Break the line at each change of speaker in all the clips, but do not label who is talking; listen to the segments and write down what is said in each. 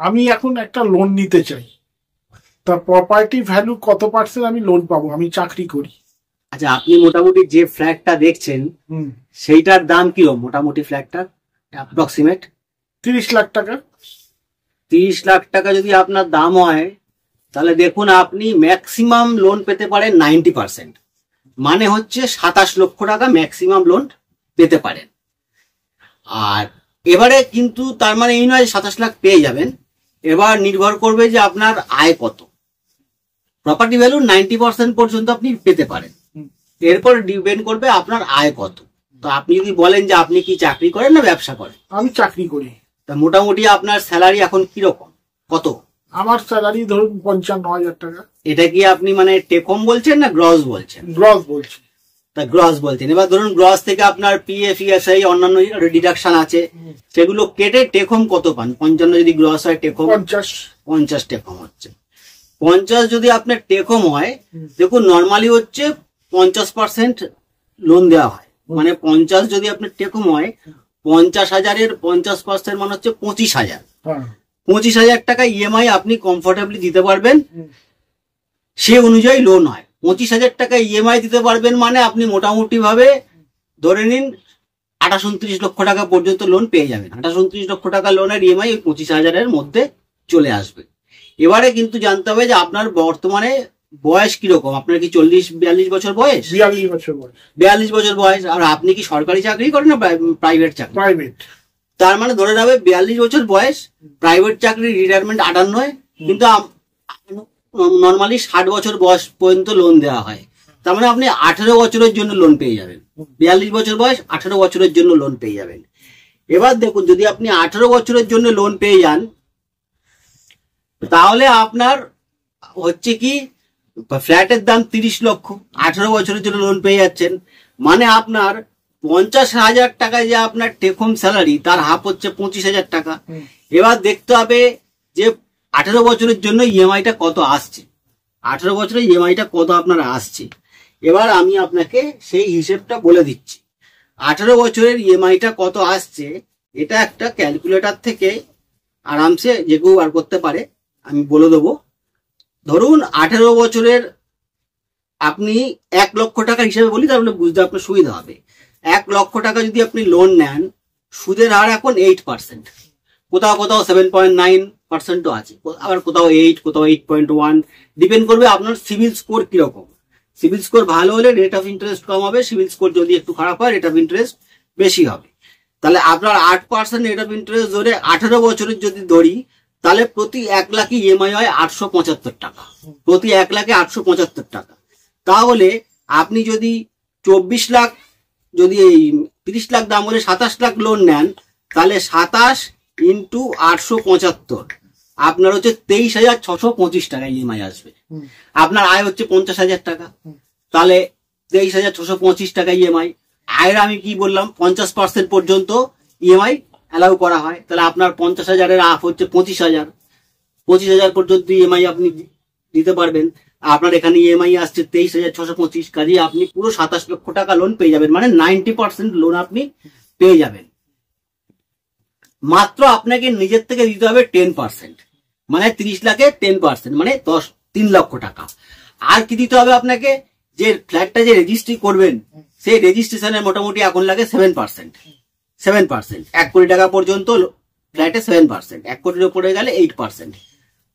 আমি এখন একটা লোন নিতে চাই, তার প্রপার্টি ভ্যালু কত পার্সেন্ট আমি লোন পাবো? আমি চাকরি করি।
আচ্ছা, আপনি মোটামুটি যে ফ্ল্যাটটা দেখছেন সেইটার দাম কি মোটামুটি ফ্ল্যাটটার অ্যাপ্রক্সিমেট?
30 লাখ টাকা।
30 লাখ টাকা যদি আপনার দাম হয় তাহলে দেখুন আপনি ম্যাক্সিমাম লোন পেতে পারেন 90%, মানে হচ্ছে 27 লক্ষ টাকা ম্যাক্সিমাম লোন পেতে পারেন। আর এবারে কিন্তু তার মানে এই নয় 27 লাখ পেয়ে যাবেন, এবার নির্ভর করবে যে আপনার আয় কত। প্রপার্টি ভ্যালু 90% পর্যন্ত আপনি পেতে পারেন, এরপর ডিপেন্ড করবে আপনার আয় কত। তো আপনি যদি বলেন যে আপনি কি চাকরি করেন না ব্যবসা করেন?
আমি চাকরি করি।
তা মোটামুটি আপনার স্যালারি এখন কিরকম, কত?
আমার স্যালারি ধরুন 55,000 টাকা।
এটা কি আপনি মানে টেক হোম বলছেন না গ্রস বলছেন?
গ্রস বলছি।
তা গ্রস বলছেন, এবার ধরুন গ্রস থেকে আপনার পিএফ ইএসআই অন্যান্য ডিডাকশন আছে, সেগুলো কেটে টেক হোম কত পান? 55 যদি গ্রস হয়, টেক হোম 50 টেক হোম হচ্ছে। 50 যদি আপনার টেক হোম হয়, দেখুন নর্মালি হচ্ছে 50% লোন দেওয়া হয়, মানে 50 যদি আপনার টেক হোম হয়, 50,000-এর 50% মানে হচ্ছে 25,000। 25,000 টাকা ইএমআই আপনি কমফোর্টেবলি দিতে পারবেন, সে অনুযায়ী লোন হয়। 25,000 টাকা ইএমআই দিতে পারবেন মানে আপনি মোটামুটি ভাবে ধরে নিন 28-29 লক্ষ টাকা পর্যন্ত লোন পেয়ে যাবেন। 28-29 লক্ষ টাকা লোনের ইএমআই ওই 25,000-এর মধ্যে চলে আসবে। এবারে কিন্তু জানতে হবে যে আপনার বর্তমানে বয়স কিরকম। আপনার কি 40-42 বছর বয়স?
42 বছর বয়স।
42 বছর বয়স। আর আপনি কি সরকারি চাকরি করেন না প্রাইভেট চাকরি?
প্রাইভেট।
তার মানে ধরে নেবে 42 বছর বয়স, প্রাইভেট চাকরি, রিটায়ারমেন্ট 58, কিন্তু নর্মালি 60 বছর বয়স পর্যন্ত লোন দেওয়া হয়। তার মানে আপনি 18 বছরের জন্য লোন পেয়ে যাবেন। 42 বছর বয়স, 18 বছরের জন্য লোন পেয়ে যাবেন। এবার দেখুন যদি আপনি 18 বছরের জন্য লোন পেয়ে যান, তাহলে আপনার হচ্ছে কি ফ্ল্যাটের দাম 30 লক্ষ, 18 বছরের জন্য লোন পেয়ে যাচ্ছেন, মানে আপনার 50,000 টাকা যে আপনার টেক হোম স্যালারি, তার হাফ হচ্ছে 25,000 টাকা। এবার দেখতে হবে যে 18 বছরের জন্য ইএমআইটা কত আসছে, 18 বছরের ইএমআইটা কত আপনার আসছে। এবার আমি আপনাকে সেই হিসেবটা বলে দিচ্ছি। 18 বছরের ইএমআইটা কত আসছে এটা একটা ক্যালকুলেটর থেকে আরামসে যে কেউ বার করতে পারে, আমি বলে দেবো। ধরুন 18 বছরের আপনি 1 লক্ষ টাকা হিসেবে বলি, তাহলে বুঝতে আপনার সুবিধা হবে। 1 লক্ষ টাকা যদি আপনি লোন নেন, সুদের হার এখন 8%, কোথাও কোথাও 7.9% আছে, আবার কোথাও 8, কোথাও 8.1, ডিপেন্ড করবে আপনার সিভিল স্কোর কিরকম। সিভিল স্কোর ভালো হলে রেট অফ ইন্টারেস্ট কম হবে, সিভিল স্কোর যদি একটু খারাপ হয় রেট অফ ইন্টারেস্ট বেশি হবে। তাহলে আপনার 8% রেট অফ ইন্টারেস্ট ধরে 18 বছরের যদি ধরি, তাহলে প্রতি 1 লাখে ইএমআই হয় 875 টাকা, প্রতি 1 লাখে 875 টাকা। তাহলে আপনি যদি 24 লাখ, যদি এই 30 লাখ দাম হলে 27 লাখ লোন নেন, তাহলে 27 ইন্টু 875 আপনার হচ্ছে 23,625 টাকা ইএমআই আসবে। আপনার আয় হচ্ছে 50,000 টাকা, তাহলে 23,625 টাকা ইএমআই। আয়ের আমি কি বললাম 50% পর্যন্ত ইএমআই অ্যালাউ করা হয়, তাহলে আপনার 50,000-এর আপ হচ্ছে 25,000 পর্যন্ত ইএমআই আপনি দিতে পারবেন। আপনার এখানে ইএমআই আসছে 23,625, কাজে আপনি পুরো 27 লক্ষ টাকা লোন পেয়ে যাবেন, মানে 90% লোন আপনি পেয়ে যাবেন। মাত্র আপনাকে নিজের থেকে দিতে হবে 10%, মানে 30 লাখে 10% মানে 3 লক্ষ টাকা। আর কি দিতে হবে আপনাকে, যে ফ্ল্যাটটা যে রেজিস্ট্রি করবেন সেই রেজিস্ট্রেশনের মোটামুটি এখন লাগে 7%। 1 কোটি টাকা পর্যন্ত ফ্ল্যাটে 7%, 1 কোটির উপরে গেলে 8%।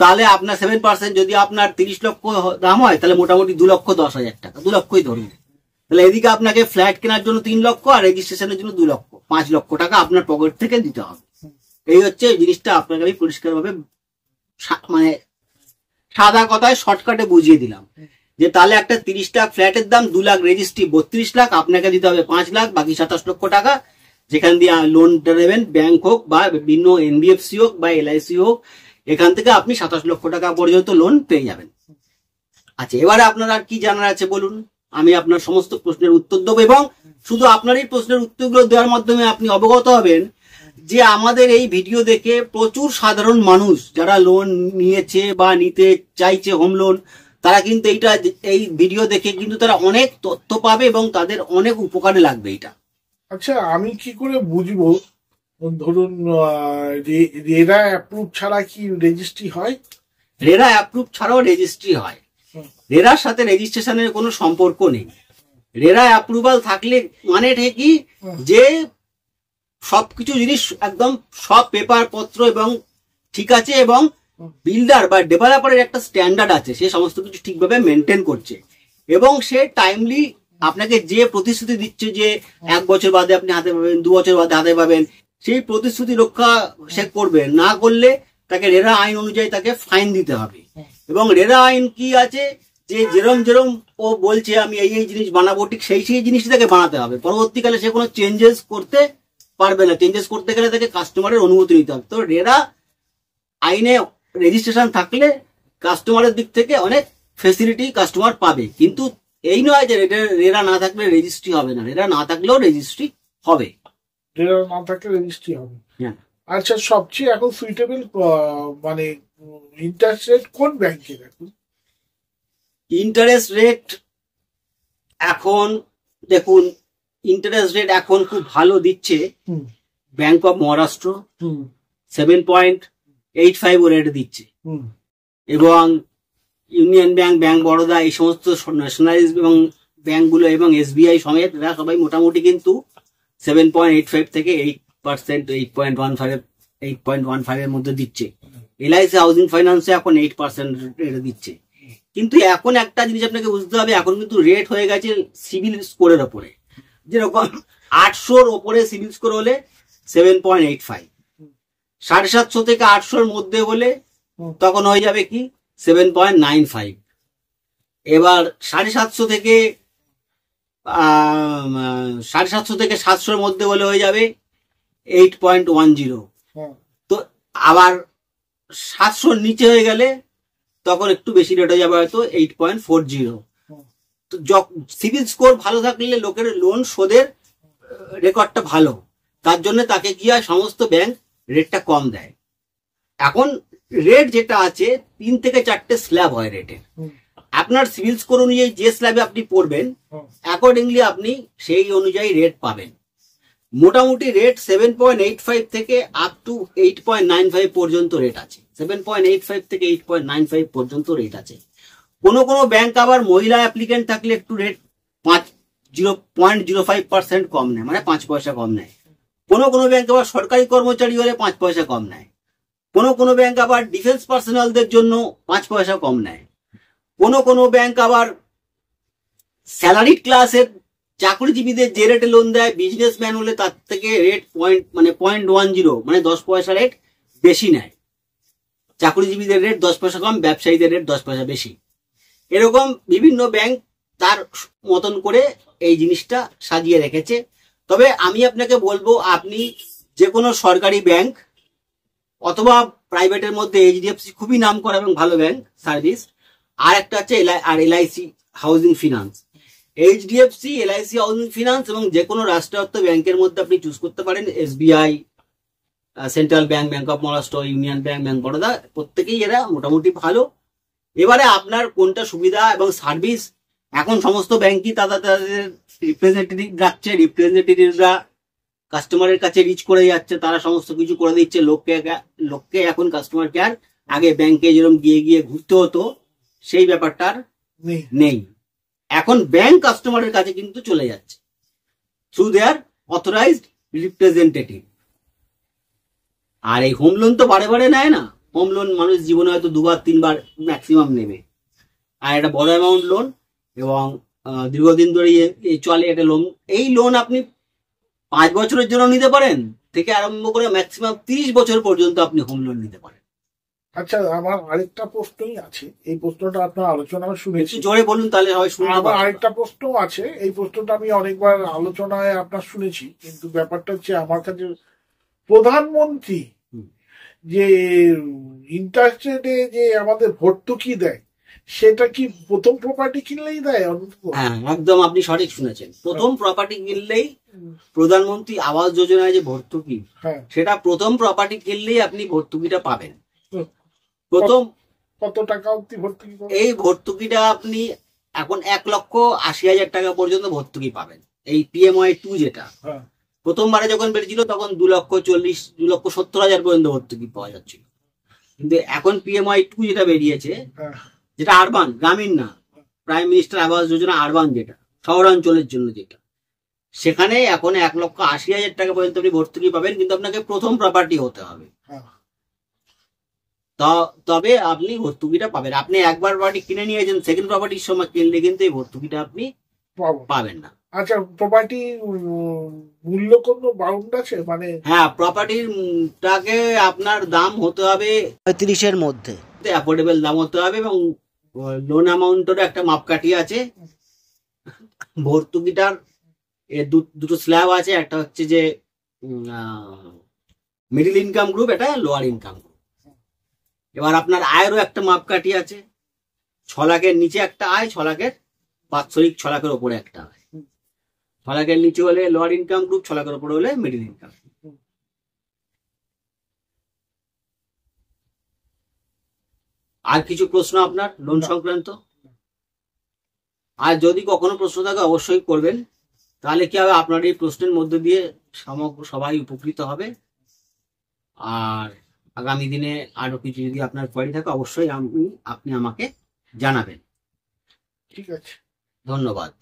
তাহলে আপনার 7% যদি আপনার 30 লক্ষ দাম হয়, তাহলে মোটামুটি 2,10,000 টাকা, 2 লক্ষই ধরুন। তাহলে এদিকে আপনাকে ফ্ল্যাট কেনার জন্য 3 লক্ষ আর রেজিস্ট্রেশনের জন্য 2 লক্ষ, 5 লক্ষ টাকা আপনার পকেট থেকে দিতে হবে। এই হচ্ছে জিনিসটা, আপনাকে আমি পরিষ্কারভাবে মানে সাদা কথায় শর্টকাটে বুঝিয়ে দিলাম যে তাহলে একটা 30 লাখ ফ্ল্যাটের দাম 2 লাখ, রেজিস্ট্রি 32 লাখ, আপনাকে দিতে হবে 5 লাখ, বাকি 27 লক্ষ টাকা যেখান দিয়ে লোনটা নেবেন, ব্যাংক হোক বা বিভিন্ন এনবিএফসি হোক বা এলআইসি হোক, এখান থেকে আপনি 27 লক্ষ টাকা পর্যন্ত লোন পেয়ে যাবেন। আচ্ছা, এবারে আপনার আর কি জানার আছে বলুন, আমি আপনার সমস্ত প্রশ্নের উত্তর দেবো, এবং শুধু আপনার এই প্রশ্নের উত্তরগুলো দেওয়ার মাধ্যমে আপনি অবগত হবেন যে আমাদের এই ভিডিও দেখে প্রচুর সাধারণ মানুষ যারা লোন নিয়েছে বা নিতে চাইছে হোম লোন, তারা কিন্তু এই ভিডিও দেখে কিন্তু তারা অনেক তথ্য পাবে এবং তাদের অনেক উপকারে লাগবে এটা।
আচ্ছা, আমি কি করে বুঝবো ধরুন রেরা অ্যাপ্রুভ ছাড়া কি রেজিস্ট্রি হয়?
রেরা অ্যাপ্রুভ ছাড়াও রেজিস্ট্রি হয়। রেরার সাথে রেজিস্ট্রেশনের কোনো সম্পর্ক নেই। রেরা অ্যাপ্রুভাল থাকলে মানে কি যে সবকিছু জিনিস একদম সব পেপার পত্র এবং ঠিক আছে, এবং বিল্ডার বা ডেভেলপারের একটা স্ট্যান্ডার্ড আছে, সে সমস্ত কিছু ঠিকভাবে মেনটেন করছে, এবং সে টাইমলি আপনাকে যে প্রতিশ্রুতি দিচ্ছে যে 1 বছর বাদে আপনি হাতে পাবেন, 2 বছর বাদে হাতে পাবেন, সেই প্রতিশ্রুতি রক্ষা সে করবে। না করলে তাকে রেরা আইন অনুযায়ী তাকে ফাইন দিতে হবে। এবং রেরা আইন কি আছে যে যেরম যেরম ও বলছে আমি এই জিনিস বানাবো, ঠিক সেই জিনিসটা তাকে বানাতে হবে। পরবর্তীকালে সে কোনো চেঞ্জেস করতে পারবে না। চেঞ্জেস করতে গেলে তাকে কাস্টমারের অনুমতি নিতে হবে। তো রেরা আইনে রেজিস্ট্রেশন থাকলে কাস্টমারের দিক থেকে অনেক ফেসিলিটি কাস্টমার পাবে, কিন্তু এই নয় যে রেরা না থাকলে রেজিস্ট্রি হবে না। রেরা না থাকলেও রেজিস্ট্রি হবে।
রেরা না থাকলে রেজিস্ট্রি হবে। আচ্ছা, সবচেয়ে এখন সুইটেবল মানে ইন্টারেস্ট রেট কোন ব্যাংকের? এখন
ইন্টারেস্ট রেট এখন দেখুন, ইন্টারেস্ট রেট এখন খুব ভালো দিচ্ছে ব্যাংক অফ মহারাষ্ট্র, 7.85 রেট দিচ্ছে, এবং ইউনিয়ন ব্যাংক, ব্যাংক বরোদা, এই সমস্ত ন্যাশনালাইজ এবং ব্যাংকগুলো এবং SBI সমেত এরা সবাই মোটামুটি কিন্তু 7.85 থেকে 8%, 8.15 এর মধ্যে দিচ্ছে। LIC হাউজিং ফাইন্যান্সে এখন 8% রেট দিচ্ছে। কিন্তু এখন একটা জিনিস আপনাকে বুঝতে হবে, এখন কিন্তু রেট হয়ে গেছে সিভিল স্কোরের ওপরে। যেরকম 800-র ওপরে সিভিল স্কোর হলে 7.85, 750 থেকে 800-র মধ্যে হলে তখন হয়ে যাবে কি 7.95, এবার 750 থেকে 700-র মধ্যে হলে হয়ে যাবে 8.10। তো আবার 700-র নিচে হয়ে গেলে তখন একটু বেশি রেট হয়ে যাবে, হয়তো 8.40। তো সিভিল স্কোর ভালো থাকলে লোকের লোন শোধের রেকর্ডটা ভালো, তার জন্য তাকে কি হয়, সমস্ত ব্যাংক রেটটা কম দেয়। এখন রেট যেটা আছে 3 থেকে 4টে স্ল্যাব হয় রেটের। আপনার সিভিল স্কোর অনুযায়ী যে স্ল্যাবে আপনি পড়বেন, অ্যাকর্ডিংলি আপনি সেই অনুযায়ী রেট পাবেন। মোটামুটি রেট 7.85 থেকে আপ টু 8.95 পর্যন্ত রেট আছে। 7.85 থেকে 8.95 পর্যন্ত রেট আছে। কোনো কোনো ব্যাংক আবার মহিলা অ্যাপ্লিকেন্ট থাকলে একটু রেট 0.05% কম নেয়, মানে 5 পয়সা কম নেয়। কোনো কোনো ব্যাংক আবার সরকারি কর্মচারী হলে 5 পয়সা কম নেয়। কোনো কোনো ব্যাংক আবার ডিফেন্স পার্সোনালদের জন্য 5 পয়সা কম নেয়। কোনো কোনো ব্যাংক আবার স্যালারিড ক্লাসের চাকরিজীবীদের যে রেটে লোন দেয়, বিজনেসম্যান হলে তার থেকে রেট 0.10, মানে 10 পয়সা রেট বেশি নেয়। চাকরিজীবীদের রেট 10 পয়সা কম, ব্যবসায়ীদের রেট 10 পয়সা বেশি। এরকম বিভিন্ন ব্যাংক তার মতন করে এই জিনিসটা সাজিয়ে রেখেছে। তবে আমি আপনাকে বলবো, আপনি যে কোনো সরকারি ব্যাংক অথবা প্রাইভেটের মধ্যে HDFC খুবই নাম করা এবং ভালো ব্যাংক সার্ভিস, আর একটা আছে LIC housing finance. HDFC, LIC housing finance এবং যে কোনো রাষ্ট্রায়ত্ত ব্যাংকের মধ্যে আপনি চুজ করতে পারেন। SBI, central bank, bank of Maharashtra, union bank, bank Baroda, প্রত্যেকেই এরা মোটামুটি ভালো। এবারে আপনার কোনটা সুবিধা এবং সার্ভিস, এখন সমস্ত ব্যাংকই তাদের রিপ্রেজেন্টেটিভ রাখছে। রিপ্রেজেন্টেটিভরা কাস্টমারের কাছে রিচ করে যাচ্ছে, তারা সমস্ত কিছু করে দিচ্ছে। লোককে এখন কাস্টমার কেয়ার, আগে ব্যাংকে যেরকম গিয়ে গিয়ে ঘুরতে হতো, সেই ব্যাপারটার নেই। এখন ব্যাংক কাস্টমারের কাছে কিন্তু চলে যাচ্ছে থ্রু দেয়ার অথরাইজড রিপ্রেজেন্টেটিভ। আর এই হোম লোন তো বারে বারে নেয় না। হোম লোন মানুষ জীবনে হয়তো 2-3 বার ম্যাক্সিমাম নেবে, আর এটা বড় অ্যামাউন্ট লোন এবং দীর্ঘদিন ধরে চলে এটা লোন। এই লোন আপনি 5 বছরের জন্য নিতে পারেন, থেকে আরম্ভ করে ম্যাক্সিমাম 30 বছর পর্যন্ত আপনি হোম লোন নিতে পারেন।
আচ্ছা, আমার আরেকটা প্রশ্নই আছে, এই প্রশ্নটা আপনার আলোচনা শুনেছি,
জোরে বলুন তাহলে হয় শুনতে।
আমার আরেকটা প্রশ্ন আছে, এই প্রশ্নটা আমি অনেকবার আলোচনায় আপনার শুনেছি, কিন্তু ব্যাপারটা হচ্ছে আমার কাছে প্রধানমন্ত্রী যে ইন্টারেস্টে যে আমাদের ভর্তুকি দেয়, সেটা কি প্রথম প্রপার্টি কিনলেই দেয়?
হ্যাঁ, একদম আপনি সঠিক শুনেছেন। প্রথম প্রপার্টি কিনলেই প্রধানমন্ত্রী আবাস যোজনায় যে ভর্তুকি, সেটা প্রথম প্রপার্টি কিনলেই আপনি ভর্তুকিটা পাবেন। প্রথম
কত টাকা অবধি ভর্তুকি?
এই ভর্তুকিটা আপনি এখন 1,80,000 টাকা পর্যন্ত ভর্তুকি পাবেন। এই PMY 2 যেটা, প্রথমবারে যখন বেরিয়েছিল তখন 2,40,000 2,70,000 পর্যন্ত ভর্তুকি পাওয়া যাচ্ছিল, কিন্তু এখন PMY-2 যেটা বেরিয়েছে,
হ্যাঁ,
যেটা আরবান, গ্রামীণ না, prime minister Awas Yojana urban, যেটা শহরাঞ্চলের জন্য, যেটা সেখানে এখন 1,80,000 টাকা পর্যন্ত আপনি ভর্তুকি পাবেন, কিন্তু আপনাকে প্রথম প্রপার্টি হতে হবে,
হ্যাঁ,
তবে আপনি ভর্তুকিটা পাবেন। আপনি একবার বাড়ি কিনে নিয়েছেন, সেকেন্ড প্রপার্টির সময় কিনলে কিন্তু এই ভর্তুকিটা আপনি
পাবো।
পাবেন না।
আচ্ছা, প্রপার্টি মূল্য কোনো বাউন্ড আছে, মানে?
হ্যাঁ, প্রপার্টিটাকে আপনার দাম হতে হবে 35-এর মধ্যে, অ্যাফোর্ডেবল দাম হতে হবে, এবং লোন অ্যামাউন্টেরও একটা মাপকাঠি আছে। ভর্তুকিটার দুটো স্ল্যাব আছে, একটা হচ্ছে যে মিডিল ইনকাম গ্রুপ, এটা লোয়ার ইনকাম গ্রুপ। এবার আপনার আয়েরও একটা মাপকাঠি আছে, 6 লাখের নিচে একটা আয়, 6 লাখের বাৎসরিক 6 লাখের ওপরে একটা আয়। 6 লাখের নিচে হলে লোয়ার ইনকাম গ্রুপ, 6 লাখের ওপরে হলে মিডিল ইনকাম। আর কিছু প্রশ্ন আপনার লোন সংক্রান্ত? আর যদি কখনো প্রশ্ন থাকে অবশ্যই করবেন, তাহলে কি হবে, আপনার এই প্রশ্নের মধ্যে দিয়ে সমগ্র সবাই উপকৃত হবে। আর আগামী দিনে আরো কিছু যদি আপনার কোয়ারি থাকে অবশ্যই আপনি আমাকে জানাবেন।
ঠিক আছে,
ধন্যবাদ।